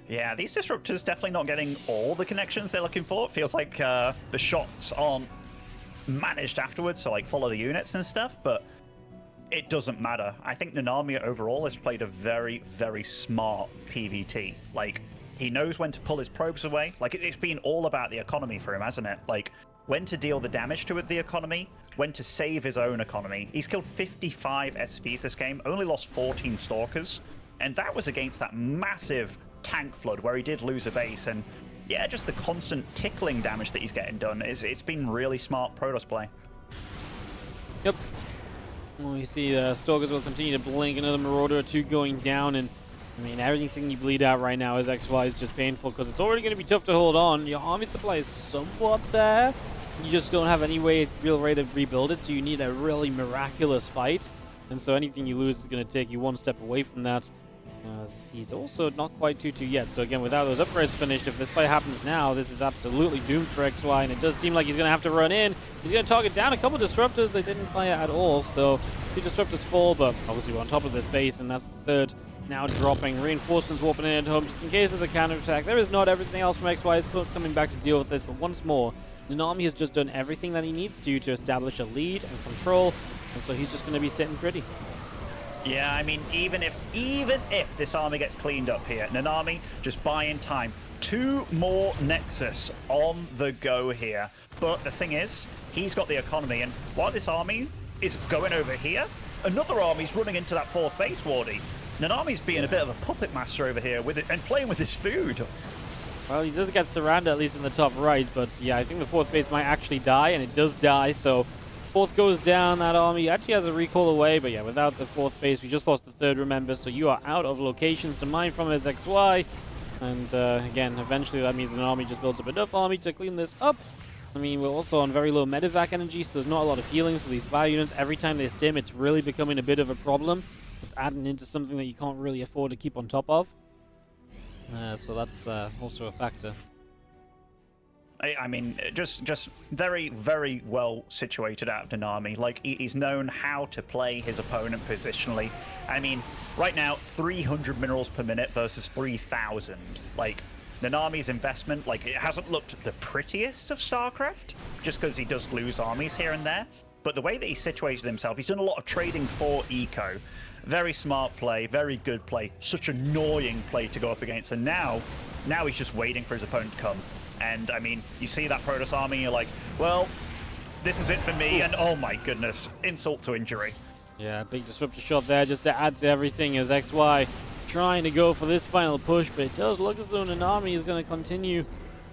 Yeah, these Disruptors definitely not getting all the connections they're looking for. It feels like the shots aren't managed afterwards, so like follow the units and stuff, but it doesn't matter. I think Nanami overall has played a very, very smart PvT. Like, he knows when to pull his probes away. Like, it's been all about the economy for him, hasn't it? Like, when to deal the damage to the economy, when to save his own economy. He's killed 55 SVs this game, only lost 14 Stalkers, and that was against that massive tank flood where he did lose a base. And yeah, just the constant tickling damage that he's getting done, it's been really smart Protoss play. Yep. Well, you see Stalkers will continue to blink, another Marauder or two going down, and I mean, everything you bleed out right now as XY is just painful because it's already going to be tough to hold on. Your army supply is somewhat there. You just don't have any real way to rebuild it, so you need a really miraculous fight. And so anything you lose is going to take you one step away from that. He's also not quite 2-2 yet. So again, without those upgrades finished, if this fight happens now, this is absolutely doomed for XY. And it does seem like he's going to have to run in. He's going to target down a couple Disruptors. They didn't fire at all. So 2 Disruptors fall, but obviously we're on top of this base, and that's the third. Now dropping. Reinforcements warping in at home just in case there's a counterattack. There is not. Everything else from XY is coming back to deal with this. But once more, Nanami has just done everything that he needs to establish a lead and control. And so he's just going to be sitting pretty. Yeah, I mean, even if this army gets cleaned up here, Nanami just buying time. 2 more Nexus on the go here. But the thing is, he's got the economy, and while this army is going over here, another army's running into that 4th base, Wardy. Nanami's being a bit of a puppet master over here with it and playing with his food. Well, he does get surrounded, at least in the top right, but yeah, I think the 4th base might actually die, and it does die, so 4th goes down. That army actually has a recall away, but yeah, without the 4th base, we just lost the 3rd, remember, so you are out of locations to mine from as XY, and again, eventually that means an army just builds up enough army to clean this up. I mean, we're also on very low medevac energy, so there's not a lot of healing, so these bio units, every time they stim, it's really becoming a bit of a problem. It's adding into something that you can't really afford to keep on top of. So that's also a factor. I mean, just very, very well situated out of Nanami. Like, he's known how to play his opponent positionally. I mean, right now, 300 minerals per minute versus 3,000. Like, Nanami's investment, like, it hasn't looked the prettiest of StarCraft, just because he does lose armies here and there. But the way that he's situated himself, he's done a lot of trading for eco. Very smart play, very good play, such annoying play to go up against. And now he's just waiting for his opponent to come. And I mean, you see that Protoss army, you're like, well, this is it for me. And oh my goodness, insult to injury. Yeah, big disruptor shot there just to add to everything as XY trying to go for this final push. But it does look as though Nanami is going to continue.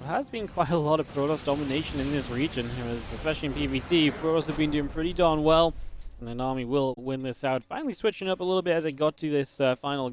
There has been quite a lot of Protoss domination in this region, especially in PvT. Protoss have been doing pretty darn well. And Nanami will win this out. Finally switching up a little bit as it got to this final game.